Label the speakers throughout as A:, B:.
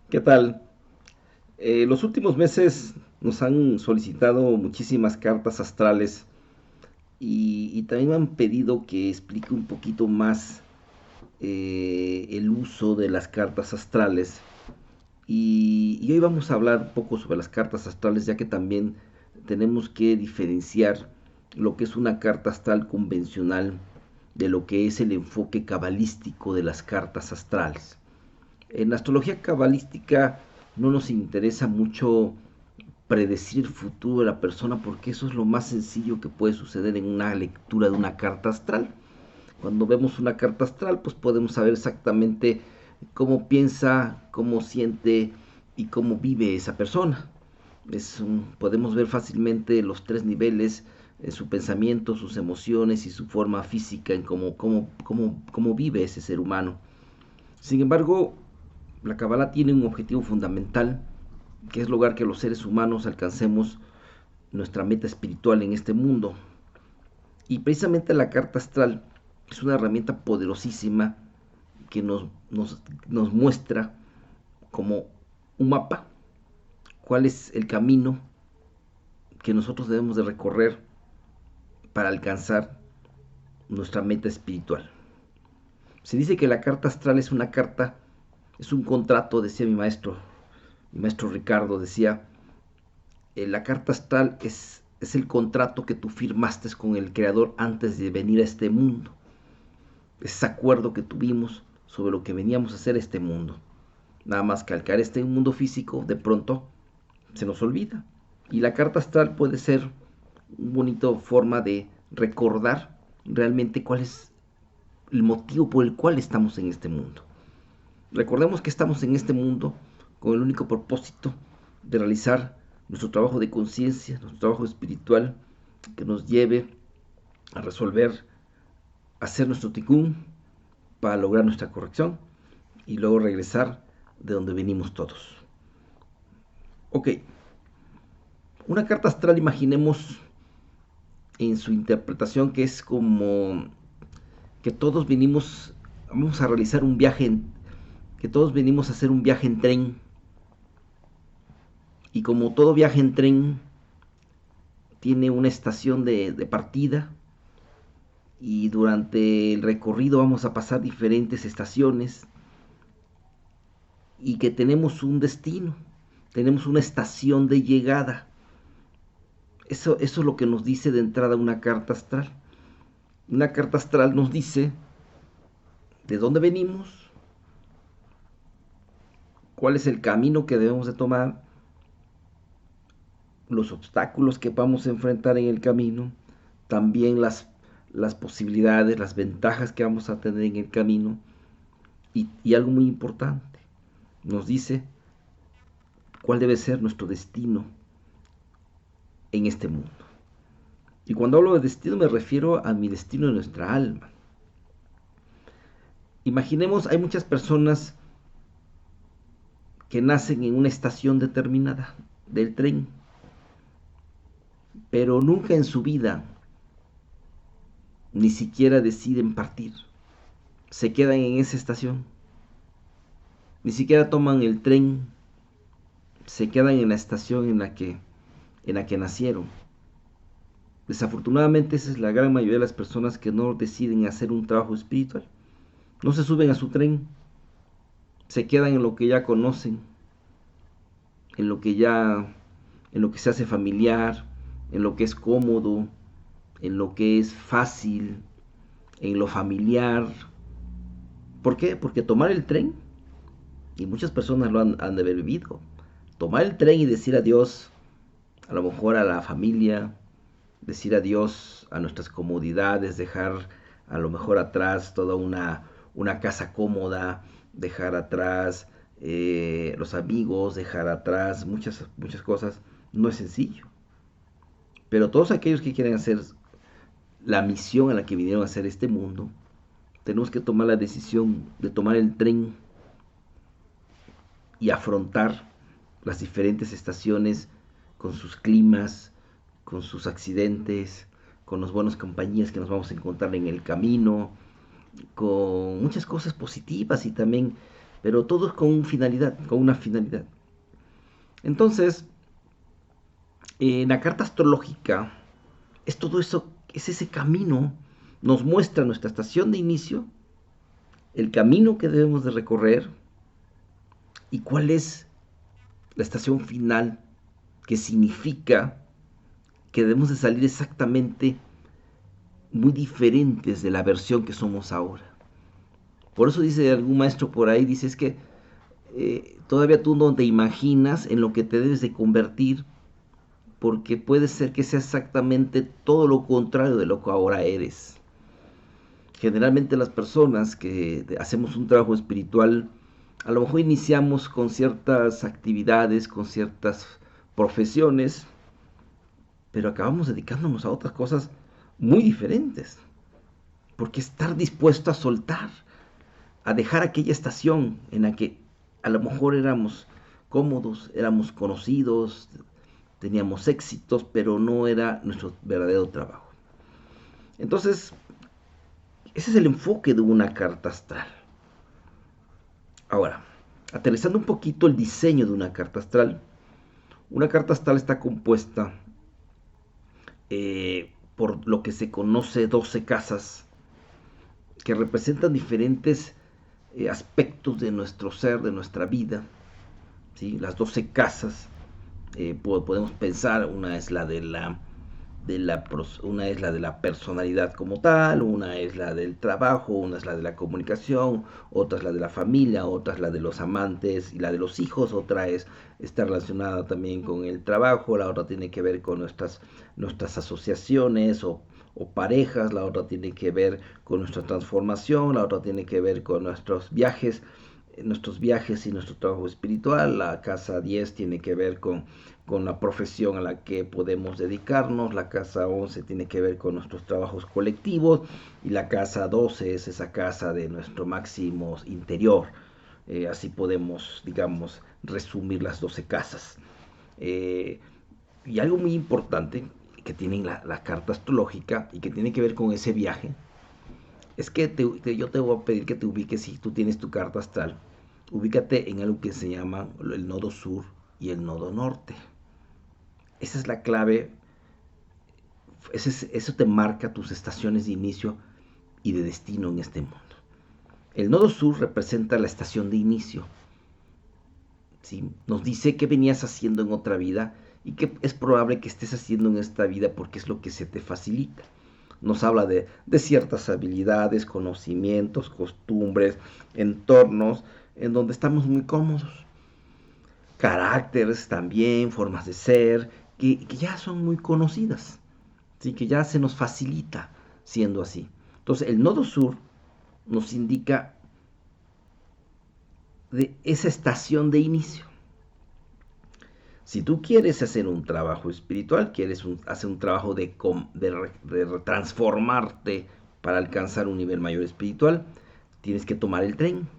A: ¿Qué tal? Los últimos meses nos han solicitado muchísimas cartas astrales y también me han pedido que explique un poquito más el uso de las cartas astrales. Y hoy vamos a hablar un poco sobre las cartas astrales, ya que también tenemos que diferenciar lo que es una carta astral convencional de lo que es el enfoque cabalístico de las cartas astrales. En la astrología cabalística no nos interesa mucho predecir el futuro de la persona porque eso es lo más sencillo que puede suceder en una lectura de una carta astral. Cuando vemos una carta astral, pues podemos saber exactamente cómo piensa, cómo siente y cómo vive esa persona. Podemos ver fácilmente los tres niveles, su pensamiento, sus emociones y su forma física en cómo vive ese ser humano. Sin embargo, la Kabbalah tiene un objetivo fundamental, que es lograr que los seres humanos alcancemos nuestra meta espiritual en este mundo. Y precisamente la carta astral es una herramienta poderosísima que nos muestra como un mapa cuál es el camino que nosotros debemos de recorrer para alcanzar nuestra meta espiritual. Se dice que la carta astral es una carta, es un contrato, decía mi maestro Ricardo decía, la carta astral es el contrato que tú firmaste con el Creador antes de venir a este mundo. Ese acuerdo que tuvimos sobre lo que veníamos a hacer a este mundo. Nada más que al caer este mundo físico, de pronto se nos olvida. Y la carta astral puede ser una bonita forma de recordar realmente cuál es el motivo por el cual estamos en este mundo. Recordemos que estamos en este mundo con el único propósito de realizar nuestro trabajo de conciencia, nuestro trabajo espiritual, que nos lleve a resolver, a hacer nuestro tikkun para lograr nuestra corrección y luego regresar de donde venimos todos. Ok, una carta astral, imaginemos en su interpretación que es como que todos venimos, vamos a realizar un viaje, que todos venimos a hacer un viaje en tren. Y como todo viaje en tren tiene una estación de partida y durante el recorrido vamos a pasar diferentes estaciones y que tenemos un destino, tenemos una estación de llegada. Eso es lo que nos dice de entrada una carta astral. Una carta astral nos dice de dónde venimos, cuál es el camino que debemos de tomar, los obstáculos que vamos a enfrentar en el camino, también las posibilidades, las ventajas que vamos a tener en el camino y algo muy importante, nos dice cuál debe ser nuestro destino en este mundo. Y cuando hablo de destino me refiero a mi destino de nuestra alma. Imaginemos, hay muchas personas que nacen en una estación determinada del tren, pero nunca en su vida ni siquiera deciden partir. Se quedan en esa estación. Ni siquiera toman el tren. Se quedan en la estación en la que nacieron. Desafortunadamente esa es la gran mayoría de las personas que no deciden hacer un trabajo espiritual. No se suben a su tren. Se quedan en lo que ya conocen. En lo que se hace familiar, en lo que es cómodo, en lo que es fácil, en lo familiar. ¿Por qué? Porque tomar el tren, y muchas personas lo han de haber vivido, tomar el tren y decir adiós, a lo mejor a la familia, decir adiós a nuestras comodidades, dejar a lo mejor atrás toda una casa cómoda, dejar atrás los amigos, dejar atrás muchas cosas, no es sencillo. Pero todos aquellos que quieren hacer la misión a la que vinieron a hacer este mundo, tenemos que tomar la decisión de tomar el tren y afrontar las diferentes estaciones con sus climas, con sus accidentes, con las buenas compañías que nos vamos a encontrar en el camino, con muchas cosas positivas y también pero todo es con una finalidad. Entonces, en la carta astrológica es todo eso, es ese camino, nos muestra nuestra estación de inicio, el camino que debemos de recorrer y cuál es la estación final, que significa que debemos de salir exactamente muy diferentes de la versión que somos ahora. Por eso dice algún maestro por ahí, dice es que todavía tú no te imaginas en lo que te debes de convertir, porque puede ser que sea exactamente todo lo contrario de lo que ahora eres. Generalmente las personas que hacemos un trabajo espiritual, a lo mejor iniciamos con ciertas actividades, con ciertas profesiones, pero acabamos dedicándonos a otras cosas muy diferentes. Porque estar dispuesto a soltar, a dejar aquella estación en la que a lo mejor éramos cómodos, éramos conocidos, teníamos éxitos, pero no era nuestro verdadero trabajo. Entonces, ese es el enfoque de una carta astral. Ahora, aterrizando un poquito el diseño de una carta astral está compuesta por lo que se conoce 12 casas que representan diferentes aspectos de nuestro ser, de nuestra vida. ¿Sí? Las 12 casas, podemos pensar, una es la de la personalidad como tal, una es la del trabajo, una es la de la comunicación, otra es la de la familia, otra es la de los amantes y la de los hijos, otra está relacionada también con el trabajo, la otra tiene que ver con nuestras asociaciones o parejas, la otra tiene que ver con nuestra transformación, la otra tiene que ver con nuestros viajes y nuestro trabajo espiritual. La casa 10 tiene que ver con la profesión a la que podemos dedicarnos, la casa 11 tiene que ver con nuestros trabajos colectivos y la casa 12 es esa casa de nuestro máximo interior. Así podemos, digamos, resumir las 12 casas. Y algo muy importante que tiene la carta astrológica y que tiene que ver con ese viaje es que yo te voy a pedir que te ubiques, si tú tienes tu carta astral, ubícate en algo que se llama el nodo sur y el nodo norte. Esa es la clave, eso te marca tus estaciones de inicio y de destino en este mundo. El nodo sur representa la estación de inicio. ¿Sí? Nos dice qué venías haciendo en otra vida y qué es probable que estés haciendo en esta vida porque es lo que se te facilita. Nos habla de ciertas habilidades, conocimientos, costumbres, entornos en donde estamos muy cómodos. Caracteres también, formas de ser, que ya son muy conocidas, ¿sí? Que ya se nos facilita siendo así. Entonces el nodo sur nos indica de esa estación de inicio. Si tú quieres hacer un trabajo espiritual, quieres hacer un trabajo de transformarte para alcanzar un nivel mayor espiritual, tienes que tomar el tren.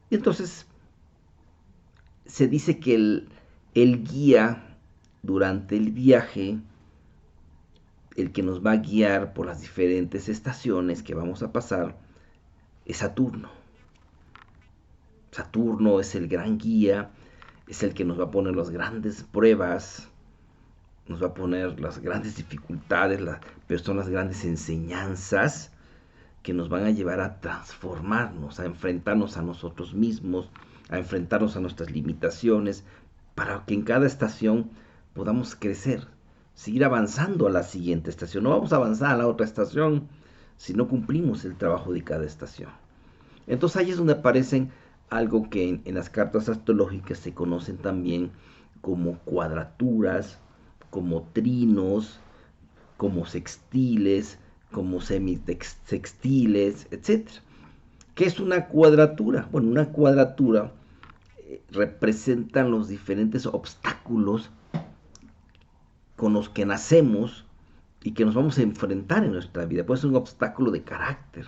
A: Y entonces se dice que el guía durante el viaje, el que nos va a guiar por las diferentes estaciones que vamos a pasar, es Saturno. Saturno es el gran guía, es el que nos va a poner las grandes pruebas, nos va a poner las grandes dificultades, pero son las grandes enseñanzas que nos van a llevar a transformarnos, a enfrentarnos a nosotros mismos, a enfrentarnos a nuestras limitaciones, para que en cada estación podamos crecer, seguir avanzando a la siguiente estación. No vamos a avanzar a la otra estación si no cumplimos el trabajo de cada estación. Entonces ahí es donde aparecen algo que en las cartas astrológicas se conocen también como cuadraturas, como trinos, como sextiles, como semisextiles, etc. ¿Qué es una cuadratura? Bueno, una cuadratura representan los diferentes obstáculos con los que nacemos y que nos vamos a enfrentar en nuestra vida. Puede ser un obstáculo de carácter,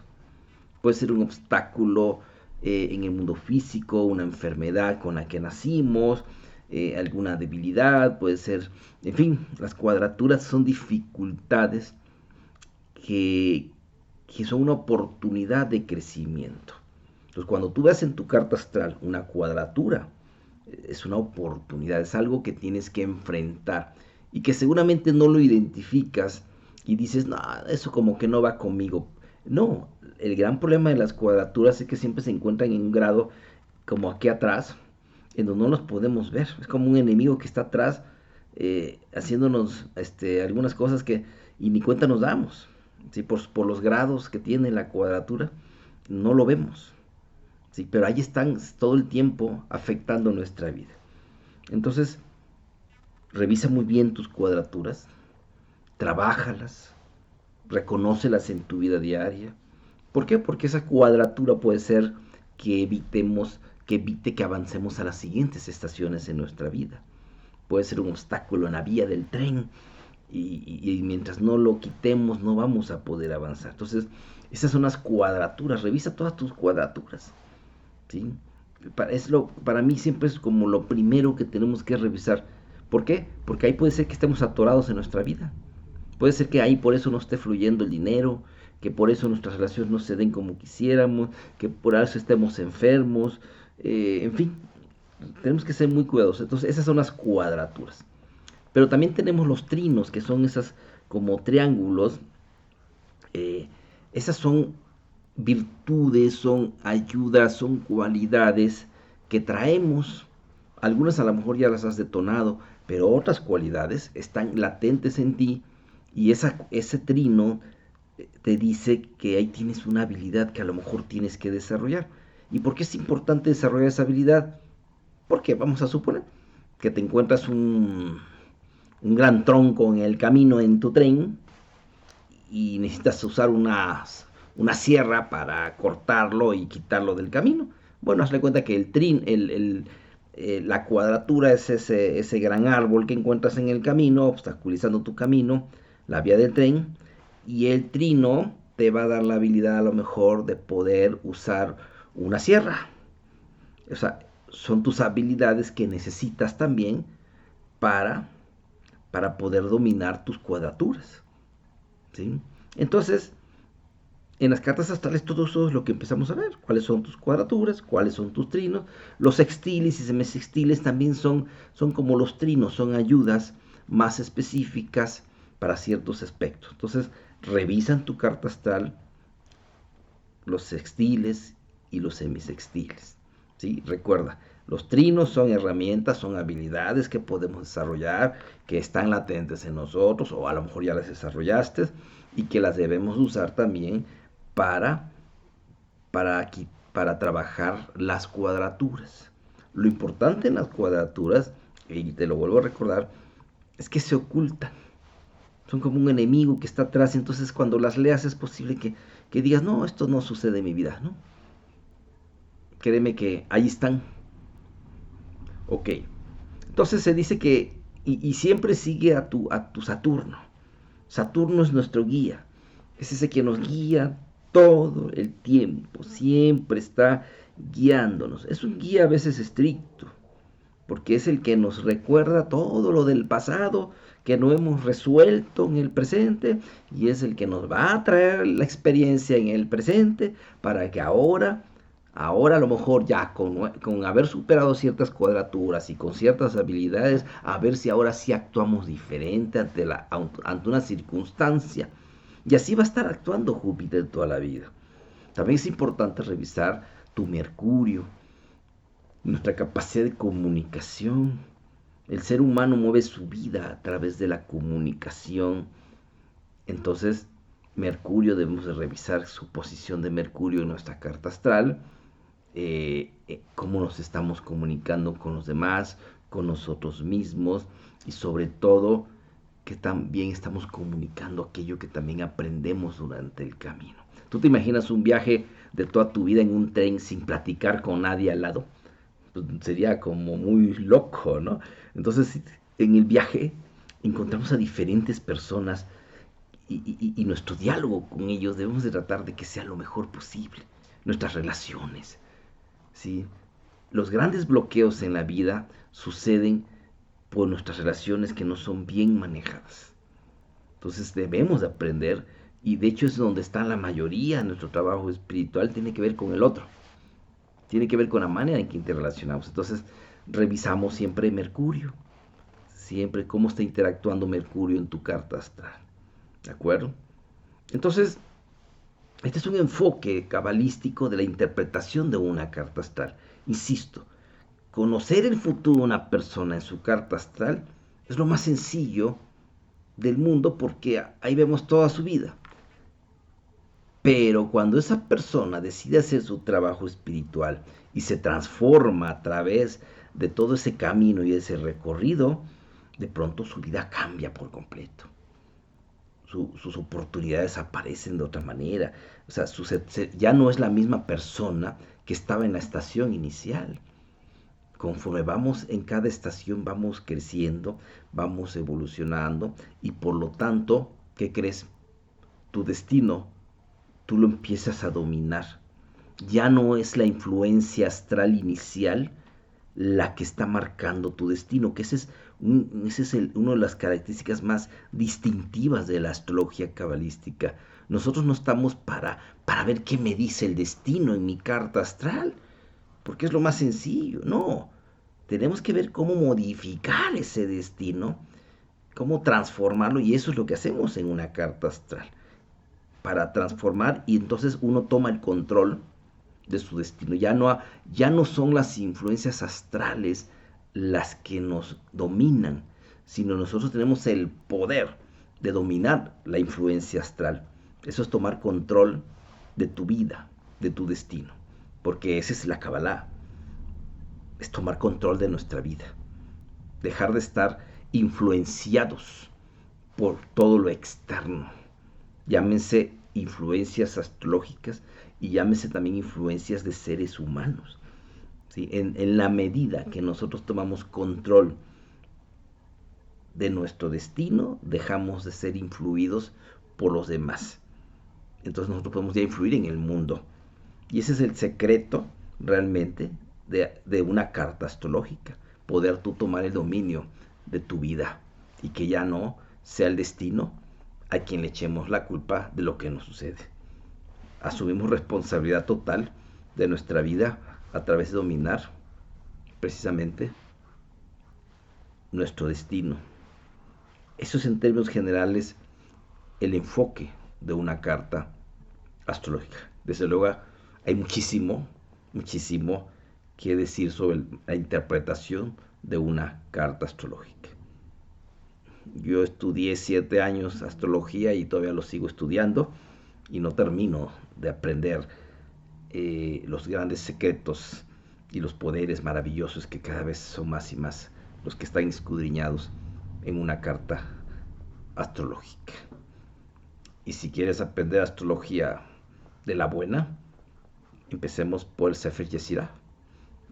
A: puede ser un obstáculo en el mundo físico, una enfermedad con la que nacimos, alguna debilidad, puede ser, en fin, las cuadraturas son dificultades que son una oportunidad de crecimiento. Entonces, cuando tú veas en tu carta astral una cuadratura, es una oportunidad, es algo que tienes que enfrentar y que seguramente no lo identificas y dices, no, eso como que no va conmigo. No, el gran problema de las cuadraturas es que siempre se encuentran en un grado como aquí atrás, en donde no los podemos ver. Es como un enemigo que está atrás haciéndonos algunas cosas que y ni cuenta nos damos. ¿Sí? Por los grados que tiene la cuadratura, no lo vemos. ¿Sí? Pero ahí están todo el tiempo afectando nuestra vida. Entonces, revisa muy bien tus cuadraturas, trabájalas, reconócelas en tu vida diaria. ¿Por qué? Porque esa cuadratura puede ser que evite que avancemos a las siguientes estaciones en nuestra vida. Puede ser un obstáculo en la vía del tren y mientras no lo quitemos no vamos a poder avanzar. Entonces, esas son las cuadraturas. Revisa todas tus cuadraturas. ¿Sí? Para mí siempre es como lo primero que tenemos que revisar. ¿Por qué? Porque ahí puede ser que estemos atorados en nuestra vida. Puede ser que ahí por eso no esté fluyendo el dinero, que por eso nuestras relaciones no se den como quisiéramos, que por eso estemos enfermos, en fin, tenemos que ser muy cuidadosos. Entonces esas son las cuadraturas. Pero también tenemos los trinos, que son esas como triángulos. Esas son virtudes, son ayudas, son cualidades que traemos. Algunas a lo mejor ya las has detonado, pero otras cualidades están latentes en ti y ese trino te dice que ahí tienes una habilidad que a lo mejor tienes que desarrollar. ¿Y por qué es importante desarrollar esa habilidad? Porque vamos a suponer que te encuentras un gran tronco en el camino en tu tren y necesitas usar una sierra para cortarlo y quitarlo del camino. Bueno, hazle cuenta que la cuadratura es ese gran árbol que encuentras en el camino, obstaculizando tu camino, la vía del tren, y el trino te va a dar la habilidad a lo mejor de poder usar una sierra. O sea, son tus habilidades que necesitas también para, para poder dominar tus cuadraturas. ¿Sí? Entonces, en las cartas astrales todo eso es lo que empezamos a ver. Cuáles son tus cuadraturas, cuáles son tus trinos. Los sextiles y semisextiles también son como los trinos, son ayudas más específicas para ciertos aspectos. Entonces, revisan tu carta astral los sextiles y los semisextiles. ¿Sí? Recuerda, los trinos son herramientas, son habilidades que podemos desarrollar, que están latentes en nosotros, o a lo mejor ya las desarrollaste, y que las debemos usar también para, para trabajar las cuadraturas. Lo importante en las cuadraturas, y te lo vuelvo a recordar, es que se ocultan. Son como un enemigo que está atrás, entonces cuando las leas es posible que digas, no, esto no sucede en mi vida, ¿no? Créeme que ahí están. Ok. Entonces se dice que, y siempre sigue a tu Saturno. Saturno es nuestro guía. Es ese que nos guía todo el tiempo. Siempre está guiándonos. Es un guía a veces estricto, porque es el que nos recuerda todo lo del pasado que no hemos resuelto en el presente, y es el que nos va a traer la experiencia en el presente para que ahora a lo mejor ya con haber superado ciertas cuadraturas y con ciertas habilidades, a ver si ahora sí actuamos diferente ante una circunstancia. Y así va a estar actuando Júpiter toda la vida. También es importante revisar tu Mercurio, nuestra capacidad de comunicación. El ser humano mueve su vida a través de la comunicación. Entonces, Mercurio, debemos de revisar su posición de Mercurio en nuestra carta astral, cómo nos estamos comunicando con los demás, con nosotros mismos, y sobre todo que también estamos comunicando aquello que también aprendemos durante el camino. ¿Tú te imaginas un viaje de toda tu vida en un tren sin platicar con nadie al lado? Pues sería como muy loco, ¿no? Entonces, en el viaje encontramos a diferentes personas y nuestro diálogo con ellos debemos de tratar de que sea lo mejor posible. Nuestras relaciones, ¿sí? Los grandes bloqueos en la vida suceden por nuestras relaciones que no son bien manejadas. Entonces debemos de aprender, y de hecho es donde está la mayoría de nuestro trabajo espiritual, tiene que ver con el otro. tiene que ver con la manera en que interrelacionamos. Entonces, revisamos siempre Mercurio, siempre cómo está interactuando Mercurio en tu carta astral, ¿de acuerdo? Entonces, este es un enfoque cabalístico de la interpretación de una carta astral. Insisto, conocer el futuro de una persona en su carta astral es lo más sencillo del mundo porque ahí vemos toda su vida. Pero cuando esa persona decide hacer su trabajo espiritual y se transforma a través de todo ese camino y ese recorrido, de pronto su vida cambia por completo. Sus oportunidades aparecen de otra manera. O sea, ya no es la misma persona que estaba en la estación inicial. Conforme vamos en cada estación, vamos creciendo, vamos evolucionando y por lo tanto, ¿qué crees? Tu destino, tú lo empiezas a dominar. Ya no es la influencia astral inicial la que está marcando tu destino, que ese es una de las características más distintivas de la astrología cabalística. Nosotros no estamos para ver qué me dice el destino en mi carta astral, porque es lo más sencillo. No, tenemos que ver cómo modificar ese destino, cómo transformarlo, y eso es lo que hacemos en una carta astral, para transformar, y entonces uno toma el control de su destino. Ya no son las influencias astrales las que nos dominan, sino nosotros tenemos el poder de dominar la influencia astral. Eso es tomar control de tu vida, de tu destino, porque esa es la Kabbalah, es tomar control de nuestra vida, dejar de estar influenciados por todo lo externo, llámense influencias astrológicas y llámese también influencias de seres humanos. ¿Sí? En la medida que nosotros tomamos control de nuestro destino, dejamos de ser influidos por los demás. Entonces nosotros podemos ya influir en el mundo. Y ese es el secreto realmente de una carta astrológica, poder tú tomar el dominio de tu vida y que ya no sea el destino a quien le echemos la culpa de lo que nos sucede. Asumimos responsabilidad total de nuestra vida a través de dominar precisamente nuestro destino. Eso es en términos generales el enfoque de una carta astrológica. Desde luego hay muchísimo que decir sobre la interpretación de una carta astrológica. Yo estudié 7 años astrología y todavía lo sigo estudiando y no termino de aprender los grandes secretos y los poderes maravillosos que cada vez son más y más los que están escudriñados en una carta astrológica. Y si quieres aprender astrología de la buena, empecemos por el Sefer Yetzirah.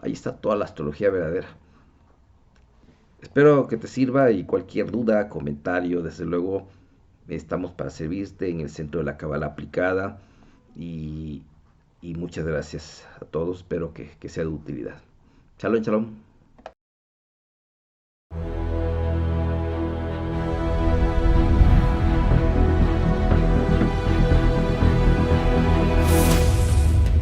A: Ahí está toda la astrología verdadera. Espero que te sirva y cualquier duda, comentario, desde luego estamos para servirte en el Centro de la Kabbalah Aplicada y muchas gracias a todos, espero que sea de utilidad. Shalom, shalom.